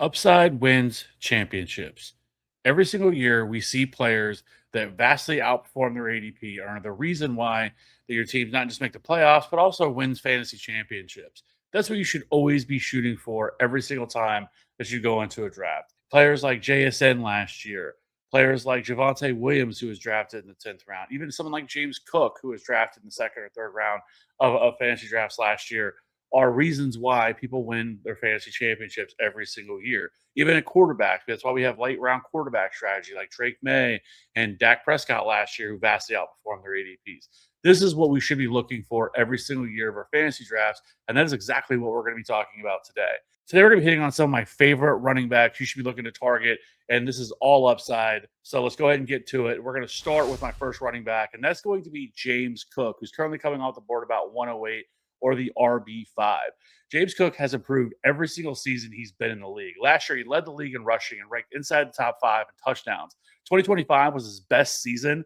Upside wins championships. Every single year, we see players that vastly outperform their ADP are the reason why that your team not just make the playoffs, but also wins fantasy championships. That's what you should always be shooting for every single time that you go into a draft. Players like JSN last year, players like Javonte Williams, who was drafted in the 10th round, even someone like James Cook, who was drafted in the second or third round of fantasy drafts last year are reasons why people win their fantasy championships every single year. Even at quarterback, that's why we have late round quarterback strategy like Drake May and Dak Prescott last year, who vastly outperformed their ADPs. This is what we should be looking for every single year of our fantasy drafts, and that is exactly what we're going to be talking about today. Today, we're going to be hitting on some of my favorite running backs you should be looking to target, and this is all upside. So let's go ahead and get to it. We're going to start with my first running back, and that's going to be James Cook, who's currently coming off the board about 108 or the RB5. James Cook has improved every single season he's been in the league. Last year, he led the league in rushing and ranked inside the top five in touchdowns. 2025 was his best season,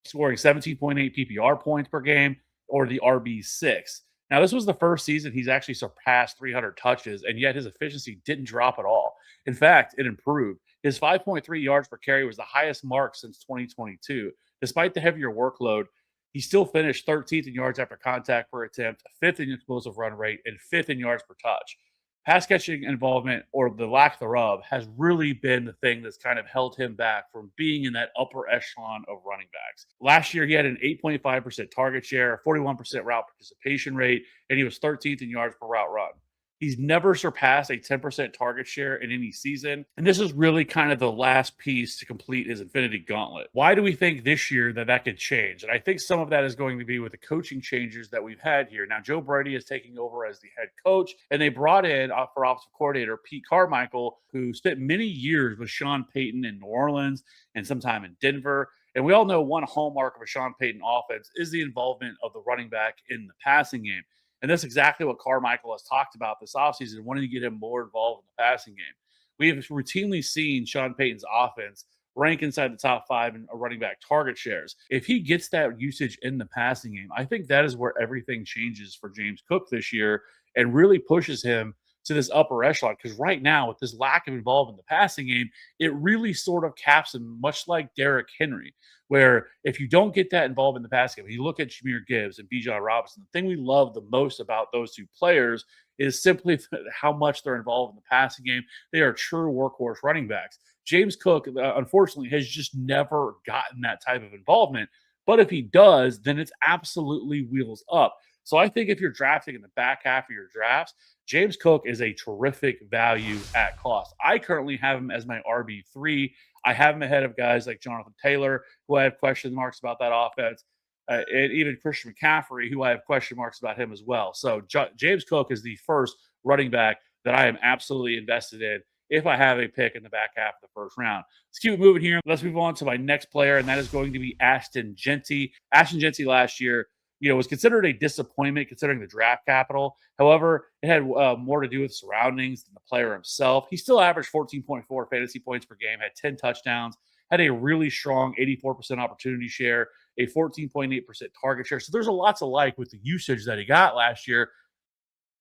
scoring 17.8 PPR points per game or the RB6. Now, this was the first season he's actually surpassed 300 touches, and yet his efficiency didn't drop at all. In fact, it improved. His 5.3 yards per carry was the highest mark since 2022. Despite the heavier workload, he still finished 13th in yards after contact per attempt, fifth in explosive run rate, and fifth in yards per touch. Pass catching involvement, or the lack thereof, has really been the thing that's kind of held him back from being in that upper echelon of running backs. Last year, he had an 8.5% target share, a 41% route participation rate, and he was 13th in yards per route run. He's never surpassed a 10% target share in any season. And this is really kind of the last piece to complete his infinity gauntlet. Why do we think this year that could change? And I think some of that is going to be with the coaching changes that we've had here. Now, Joe Brady is taking over as the head coach, and they brought in for offensive coordinator Pete Carmichael, who spent many years with Sean Payton in New Orleans and sometime in Denver. And we all know one hallmark of a Sean Payton offense is the involvement of the running back in the passing game. And that's exactly what Carmichael has talked about this offseason, wanting to get him more involved in the passing game. We have routinely seen Sean Payton's offense rank inside the top five in running back target shares. If he gets that usage in the passing game, I think that is where everything changes for James Cook this year and really pushes him to this upper echelon. Because right now, with this lack of involvement in the passing game, it really sort of caps him, much like Derrick Henry, where if you don't get that involved in the passing game, you look at Jahmyr Gibbs and Bijan Robinson, the thing we love the most about those two players is simply how much they're involved in the passing game. They are true workhorse running backs. James Cook, unfortunately, has just never gotten that type of involvement. But if he does, then it's absolutely wheels up. So I think if you're drafting in the back half of your drafts, James Cook is a terrific value at cost. I currently have him as my RB3. I have him ahead of guys like Jonathan Taylor, who I have question marks about that offense, and even Christian McCaffrey, who I have question marks about him as well. So James Cook is the first running back that I am absolutely invested in if I have a pick in the back half of the first round. Let's keep it moving here. Let's move on to my next player, and that is going to be Ashton Jeanty. Ashton Jeanty last year was considered a disappointment considering the draft capital. However, it had more to do with surroundings than the player himself. He still averaged 14.4 fantasy points per game, had 10 touchdowns, had a really strong 84% opportunity share, a 14.8% target share. So there's a lot to like with the usage that he got last year.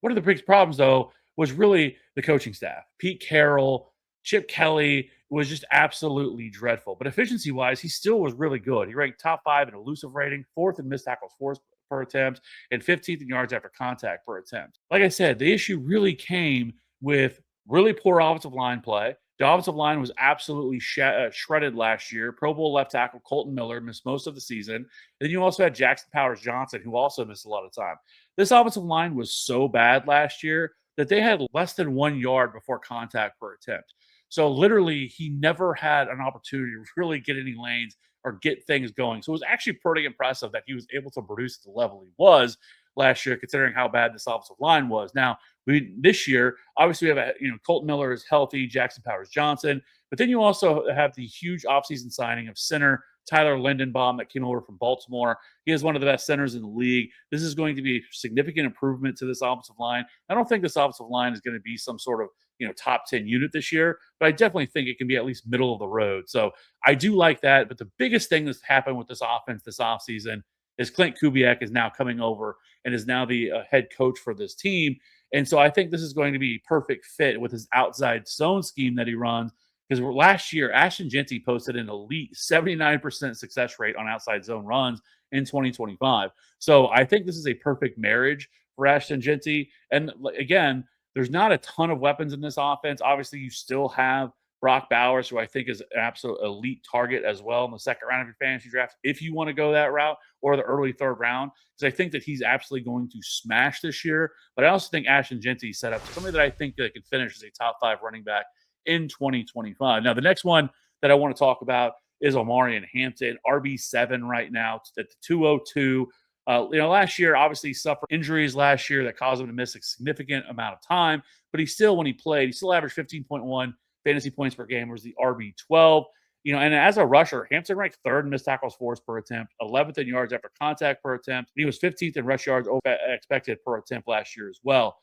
One of the biggest problems, though, was really the coaching staff. Pete Carroll, Chip Kelly was just absolutely dreadful. But efficiency-wise, he still was really good. He ranked top five in elusive rating, fourth in missed tackles forced per attempt, and 15th in yards after contact per attempt. Like I said, the issue really came with really poor offensive line play. The offensive line was absolutely shredded last year. Pro Bowl left tackle Colton Miller missed most of the season. And then you also had Jackson Powers-Johnson, who also missed a lot of time. This offensive line was so bad last year that they had less than 1 yard before contact per attempt. So literally, he never had an opportunity to really get any lanes or get things going. So it was actually pretty impressive that he was able to produce at the level he was last year, considering how bad this offensive line was. Now, this year, obviously, we have Colton Miller is healthy, Jackson Powers-Johnson, but then you also have the huge offseason signing of center Tyler Lindenbaum that came over from Baltimore. He is one of the best centers in the league. This is going to be a significant improvement to this offensive line. I don't think this offensive line is going to be some sort of top 10 unit this year, but I definitely think it can be at least middle of the road. So I do like that. But the biggest thing that's happened with this offense this offseason is Clint Kubiak is now coming over and is now the head coach for this team. And so I think this is going to be a perfect fit with his outside zone scheme that he runs. Because last year, Ashton Jeanty posted an elite 79% success rate on outside zone runs in 2025. So I think this is a perfect marriage for Ashton Jeanty. And again, there's not a ton of weapons in this offense. Obviously, you still have Brock Bowers, who I think is an absolute elite target as well in the second round of your fantasy draft, if you want to go that route, or the early third round, because I think that he's absolutely going to smash this year. But I also think Ashton Jeanty set up somebody that I think that could finish as a top 5 running back in 2025. Now, the next one that I want to talk about is Omarion Hampton, RB7 right now at the 202. Last year, obviously, he suffered injuries last year that caused him to miss a significant amount of time. But he still, when he played, he still averaged 15.1 fantasy points per game, was the RB12. And as a rusher, Hampton ranked third in missed tackles forced per attempt, 11th in yards after contact per attempt. He was 15th in rush yards expected per attempt last year as well.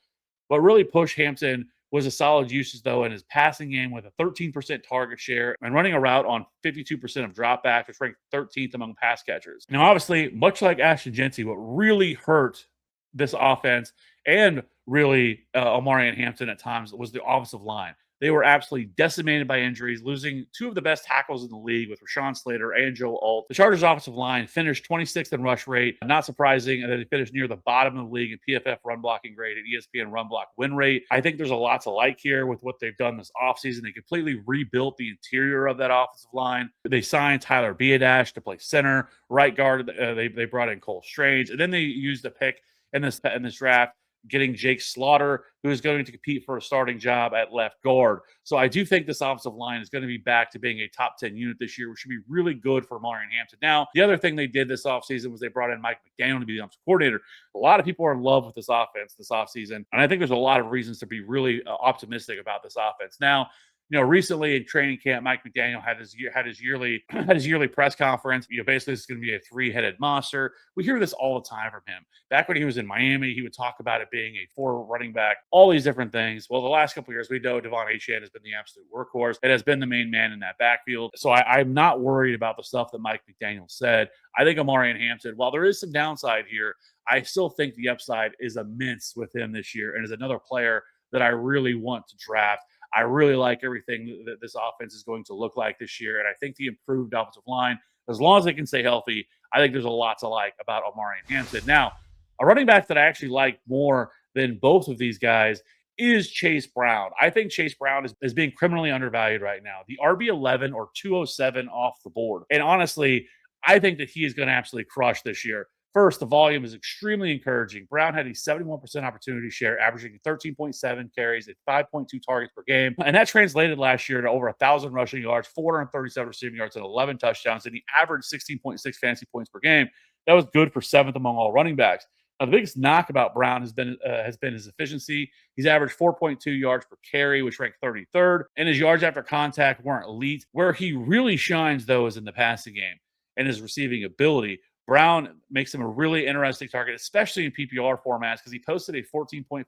What really pushed Hampton was a solid usage, though, in his passing game with a 13% target share and running a route on 52% of dropbacks, which ranked 13th among pass catchers. Now, obviously, much like Ashton Jeanty, what really hurt this offense and really Omarion Hampton at times was the offensive line. They were absolutely decimated by injuries, losing two of the best tackles in the league with Rashawn Slater and Joe Alt. The Chargers' offensive line finished 26th in rush rate, not surprising, and they finished near the bottom of the league in PFF run blocking grade and ESPN run block win rate. I think there's a lot to like here with what they've done this offseason. They completely rebuilt the interior of that offensive line. They signed Tyler Biadasz to play center, right guard. They brought in Cole Strange, and then they used a pick in this draft, getting Jake Slaughter, who is going to compete for a starting job at left guard. So I do think this offensive line is going to be back to being a top 10 unit this year, which should be really good for Omarion Hampton. Now, the other thing they did this offseason was they brought in Mike McDaniel to be the offensive coordinator. A lot of people are in love with this offense this offseason, and I think there's a lot of reasons to be really optimistic about this offense. Now, recently in training camp, Mike McDaniel had his yearly press conference. Basically, it's going to be a 3-headed monster. We hear this all the time from him. Back when he was in Miami, he would talk about it being a 4 running back, all these different things. Well, the last couple of years, we know Javonte has been the absolute workhorse. It has been the main man in that backfield. So I'm not worried about the stuff that Mike McDaniel said. I think Omarion Hampton, while there is some downside here, I still think the upside is immense with him this year and is another player that I really want to draft. I really like everything that this offense is going to look like this year. And I think the improved offensive line, as long as they can stay healthy, I think there's a lot to like about Omarion Hampton. Now, a running back that I actually like more than both of these guys is Chase Brown. I think Chase Brown is being criminally undervalued right now. The RB11 or 207 off the board. And honestly, I think that he is going to absolutely crush this year. First, the volume is extremely encouraging. Brown had a 71% opportunity share, averaging 13.7 carries at 5.2 targets per game. And that translated last year to over 1,000 rushing yards, 437 receiving yards, and 11 touchdowns. And he averaged 16.6 fantasy points per game. That was good for 7th among all running backs. Now, the biggest knock about Brown has been his efficiency. He's averaged 4.2 yards per carry, which ranked 33rd. And his yards after contact weren't elite. Where he really shines, though, is in the passing game and his receiving ability. Brown makes him a really interesting target, especially in PPR formats, because he posted a 14.5%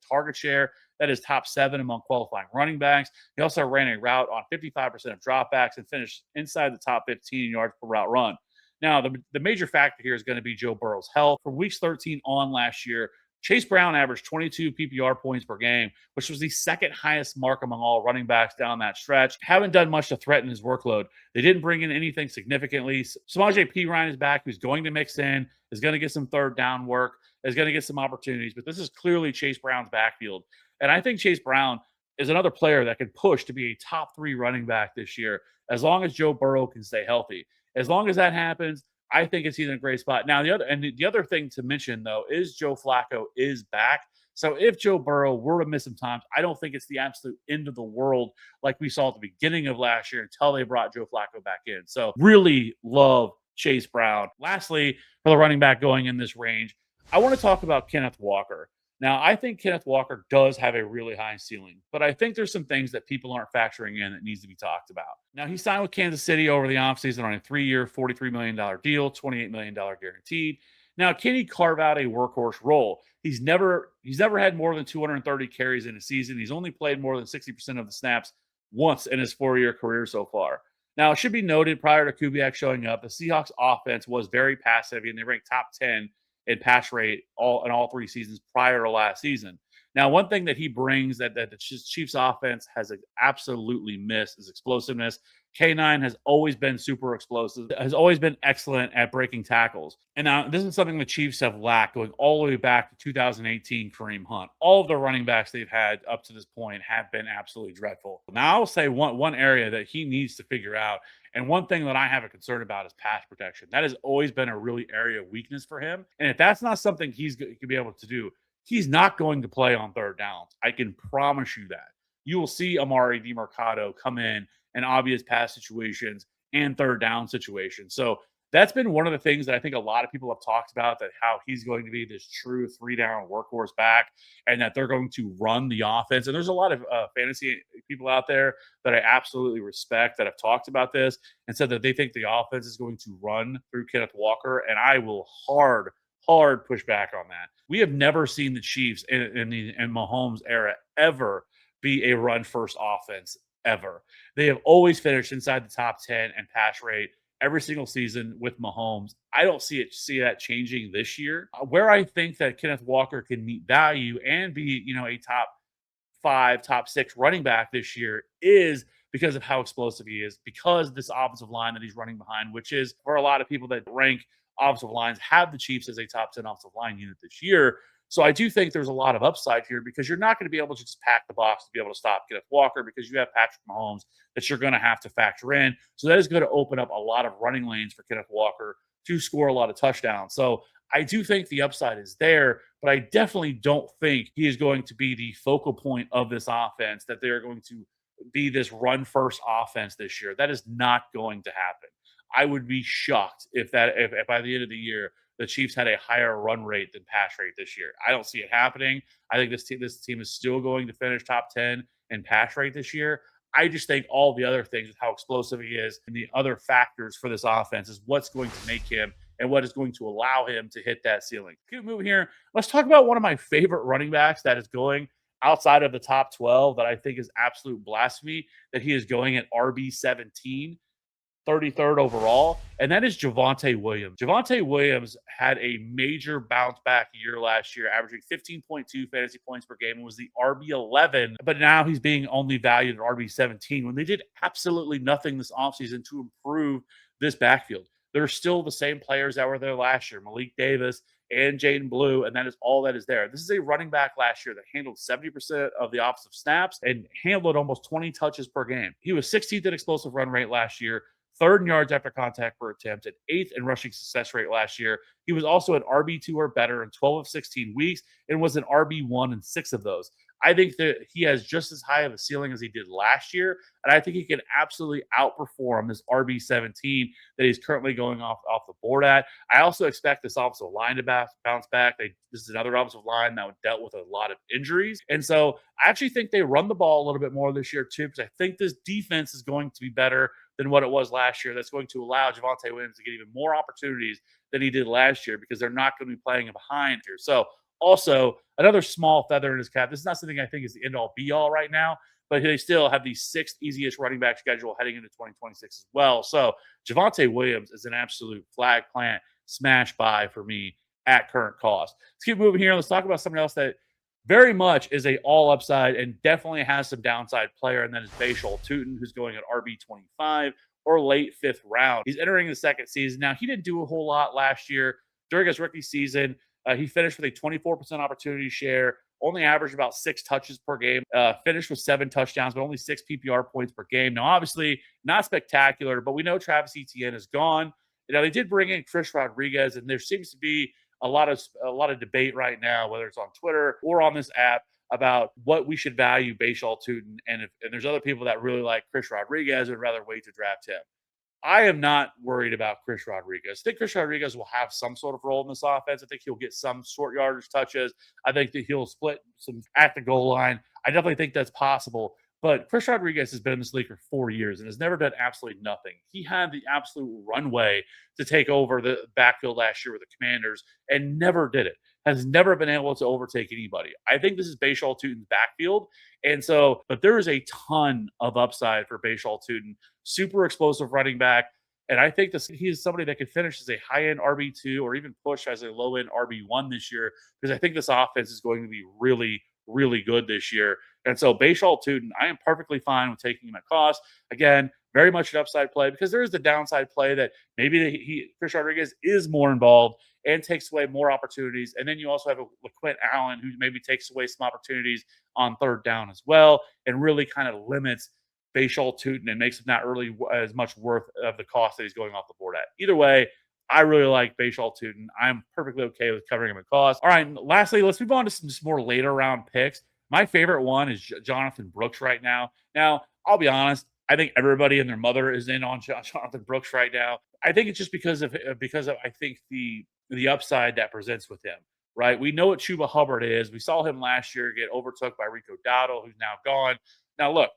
target share. That is top 7 among qualifying running backs. He also ran a route on 55% of dropbacks and finished inside the top 15 yards per route run. Now, the major factor here is going to be Joe Burrow's health. From weeks 13 on last year, Chase Brown averaged 22 PPR points per game, which was the second highest mark among all running backs down that stretch. Haven't done much to threaten his workload. They didn't bring in anything significantly. Samaje Perine is back, who's going to mix in, is going to get some third down work, is going to get some opportunities. But this is clearly Chase Brown's backfield. And I think Chase Brown is another player that can push to be a top 3 running back this year, as long as Joe Burrow can stay healthy. As long as that happens, I think he's in a great spot. Now, the other thing to mention, though, is Joe Flacco is back. So if Joe Burrow were to miss some times, I don't think it's the absolute end of the world like we saw at the beginning of last year until they brought Joe Flacco back in. So really love Chase Brown. Lastly, for the running back going in this range, I want to talk about Kenneth Walker. Now, I think Kenneth Walker does have a really high ceiling, but I think there's some things that people aren't factoring in that needs to be talked about. Now, he signed with Kansas City over the offseason on a 3-year, $43 million deal, $28 million guaranteed. Now, can he carve out a workhorse role? He's never had more than 230 carries in a season. He's only played more than 60% of the snaps once in his 4-year career so far. Now, it should be noted prior to Kubiak showing up, the Seahawks offense was very pass heavy, and they ranked top 10 in pass rate in all 3 seasons prior to last season. Now, one thing that he brings that the Chiefs offense has absolutely missed is explosiveness. K9 has always been super explosive, has always been excellent at breaking tackles. And now this is something the Chiefs have lacked going all the way back to 2018 Kareem Hunt. All of the running backs they've had up to this point have been absolutely dreadful. Now, I'll say one area that he needs to figure out, and one thing that I have a concern about is pass protection. That has always been a really area of weakness for him. And if that's not something he's going to be able to do, he's not going to play on third downs. I can promise you that. You will see Amari DiMercado come in obvious pass situations and third down situations. So that's been one of the things that I think a lot of people have talked about, that how he's going to be this true 3-down workhorse back and that they're going to run the offense. And there's a lot of fantasy people out there that I absolutely respect that have talked about this and said that they think the offense is going to run through Kenneth Walker. And I will hard push back on that. We have never seen the Chiefs in Mahomes era ever be a run first offense ever. They have always finished inside the top 10 and pass rate every single season with Mahomes. I don't see that changing this year. Where I think that Kenneth Walker can meet value and be, a top 5, top 6 running back this year is because of how explosive he is, because this offensive line that he's running behind, which is for a lot of people that rank offensive lines, have the Chiefs as a top 10 offensive line unit this year. So I do think there's a lot of upside here because you're not going to be able to just pack the box to be able to stop Kenneth Walker because you have Patrick Mahomes that you're going to have to factor in. So that is going to open up a lot of running lanes for Kenneth Walker to score a lot of touchdowns. So I do think the upside is there, but I definitely don't think he is going to be the focal point of this offense, that they're going to be this run first offense this year. That is not going to happen. I would be shocked if by the end of the year the Chiefs had a higher run rate than pass rate this year. I don't see it happening. I think this team is still going to finish top 10 in pass rate this year. I just think all the other things, how explosive he is, and the other factors for this offense is what's going to make him and what is going to allow him to hit that ceiling. Keep moving here. Let's talk about one of my favorite running backs that is going outside of the top 12 that I think is absolute blasphemy, that he is going at RB 17. 33rd overall, and that is Javonte Williams. Javonte Williams had a major bounce back year last year, averaging 15.2 fantasy points per game and was the RB 11, but now he's being only valued at RB 17 when they did absolutely nothing this offseason to improve this backfield. They're still the same players that were there last year, Malik Davis and Jaden Blue, and that is all that is there. This is a running back last year that handled 70% of the offensive snaps and handled almost 20 touches per game. He was 16th in explosive run rate last year, 3rd in yards after contact per attempt, and 8th in rushing success rate last year. He was also an RB2 or better in 12 of 16 weeks and was an RB1 in 6 of those. I think that he has just as high of a ceiling as he did last year, and I think he can absolutely outperform this RB17 that he's currently going off the board at. I also expect this offensive line to bounce back. This is another offensive line that dealt with a lot of injuries, and so I actually think they run the ball a little bit more this year too, because I think this defense is going to be better than what it was last year. That's going to allow Javonte Williams to get even more opportunities than he did last year because they're not going to be playing him behind here. So also another small feather in his cap. This is not something I think is the end all be all right now, but they still have the 6th easiest running back schedule heading into 2026 as well. So Javonte Williams is an absolute flag plant smash buy for me at current cost. Let's keep moving here. Let's talk about something else that very much is a all upside and definitely has some downside player, and that is Bhayshul Tuten, who's going at RB 25 or late 5th round. He's entering the 2nd season. Now, he didn't do a whole lot last year. During his rookie season, he finished with a 24% opportunity share, only averaged about 6 touches per game, finished with 7 touchdowns, but only 6 PPR points per game. Now, obviously, not spectacular, but we know Travis Etienne is gone. They did bring in Chris Rodriguez, and there seems to be a lot of debate right now, whether it's on Twitter or on this app, about what we should value Bhayshul Tuten. And there's other people that really like Chris Rodriguez and would rather wait to draft him. I am not worried about Chris Rodriguez. I think Chris Rodriguez will have some sort of role in this offense. I think he'll get some short yardage touches. I think that he'll split some at the goal line. I definitely think that's possible. But Chris Rodriguez has been in this league for 4 years and has never done absolutely nothing. He had the absolute runway to take over the backfield last year with the Commanders and never did it. Has never been able to overtake anybody. I think this is Bhayshul Tuten's backfield. And so, but there is a ton of upside for Bhayshul Tuten. Super explosive running back. And I think he is somebody that could finish as a high-end RB2 or even push as a low-end RB1 this year, because I think this offense is going to be really, really good this year. And so Bhayshul Tuten, I am perfectly fine with taking him at cost. Again, very much an upside play because there is the downside play that maybe Chris Rodriguez is more involved and takes away more opportunities. And then you also have a LaQuint Allen who maybe takes away some opportunities on third down as well and really kind of limits Bhayshul Tuten and makes him not really as much worth of the cost that he's going off the board at. Either way, I really like Bhayshul Tuten. I'm perfectly okay with covering him at cost. All right, and lastly, let's move on to some just more later round picks. My favorite one is Jonathan Brooks right now. Now, I'll be honest. I think everybody and their mother is in on Jonathan Brooks right now. I think it's just because of I think the upside that presents with him. Right, we know what Chuba Hubbard is. We saw him last year get overtook by Rico Dowdle, who's now gone. Now, look,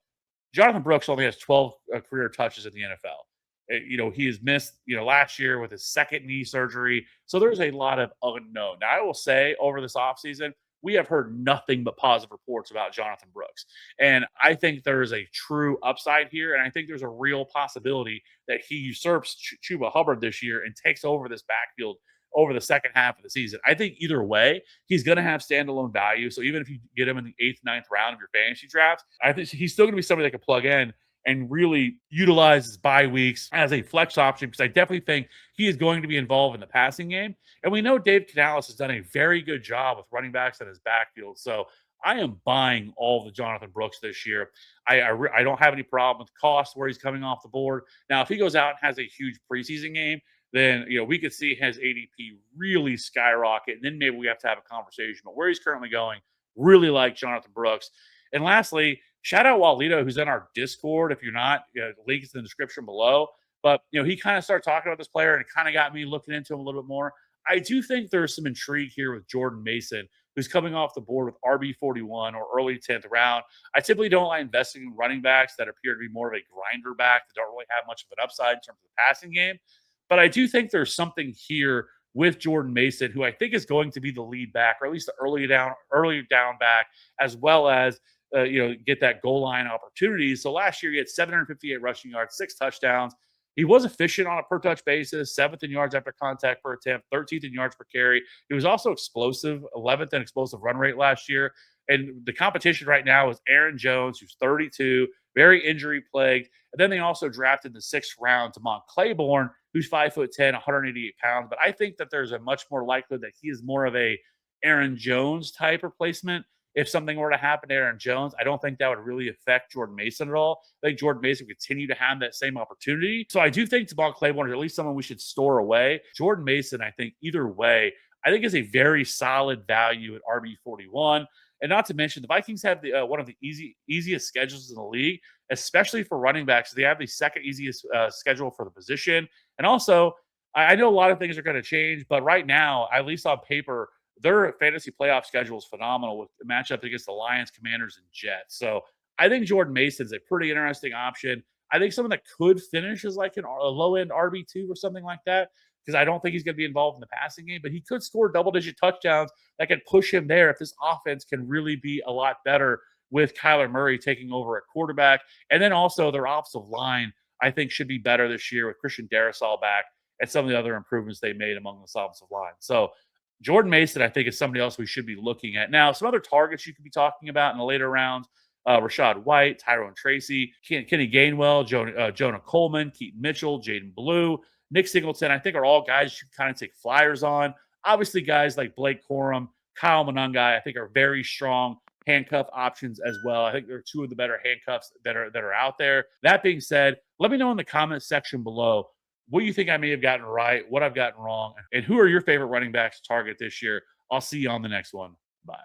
Jonathan Brooks only has 12 career touches in the NFL. He has missed, last year with his second knee surgery. So there's a lot of unknown. Now, I will say over this offseason, we have heard nothing but positive reports about Jonathan Brooks. And I think there is a true upside here. And I think there's a real possibility that he usurps Chuba Hubbard this year and takes over this backfield over the second half of the season. I think either way, he's going to have standalone value. So even if you get him in the 8th, 9th round of your fantasy drafts, I think he's still going to be somebody that can plug in and really utilize his bye weeks as a flex option because I definitely think he is going to be involved in the passing game. And we know Dave Canales has done a very good job with running backs in his backfield. So I am buying all the Jonathan Brooks this year. I don't have any problem with cost where he's coming off the board. Now, if he goes out and has a huge preseason game, then we could see his ADP really skyrocket, and then maybe we have to have a conversation. But where he's currently going, really like Jonathan Brooks. And lastly, shout out Walito, who's in our Discord. If you're not, link is in the description below. But he kind of started talking about this player, and it kind of got me looking into him a little bit more. I do think there's some intrigue here with Jordan Mason, who's coming off the board with RB41 or early 10th round. I typically don't like investing in running backs that appear to be more of a grinder back that don't really have much of an upside in terms of the passing game. But I do think there's something here with Jordan Mason, who I think is going to be the lead back, or at least the early down back, as well as get that goal line opportunity. So last year he had 758 rushing yards, 6 touchdowns. He was efficient on a per touch basis, 7th in yards after contact per attempt, 13th in yards per carry. He was also explosive, 11th in explosive run rate last year. And the competition right now is Aaron Jones, who's 32, very injury plagued. And then they also drafted in the 6th round Damon Claiborne, who's 5'10", 188 pounds. But I think that there's a much more likelihood that he is more of a Aaron Jones type replacement. If something were to happen to Aaron Jones, I don't think that would really affect Jordan Mason at all. I think Jordan Mason would continue to have that same opportunity. So I do think Damon Claiborne is at least someone we should store away. Jordan Mason, I think either way, I think is a very solid value at RB41. And not to mention, the Vikings have one of the easiest schedules in the league, especially for running backs. They have the second easiest schedule for the position. And also, I know a lot of things are going to change, but right now, at least on paper, their fantasy playoff schedule is phenomenal with the matchup against the Lions, Commanders, and Jets. So I think Jordan Mason is a pretty interesting option. I think someone that could finish is like a low-end RB2 or something like that, because I don't think he's going to be involved in the passing game, but he could score double-digit touchdowns that could push him there if this offense can really be a lot better with Kyler Murray taking over at quarterback. And then also their offensive line, I think, should be better this year with Christian Darrisaw back and some of the other improvements they made among the offensive line. So Jordan Mason, I think, is somebody else we should be looking at. Now, some other targets you could be talking about in the later rounds, Rachaad White, Tyrone Tracy, Kenny Gainwell, Jonah Coleman, Keaton Mitchell, Jaden Blue, Nick Singleton, I think are all guys you can kind of take flyers on. Obviously, guys like Blake Corum, Kyle Monangai, I think are very strong handcuff options as well. I think they're two of the better handcuffs that are out there. That being said, let me know in the comments section below what you think I may have gotten right, what I've gotten wrong, and who are your favorite running backs to target this year. I'll see you on the next one. Bye.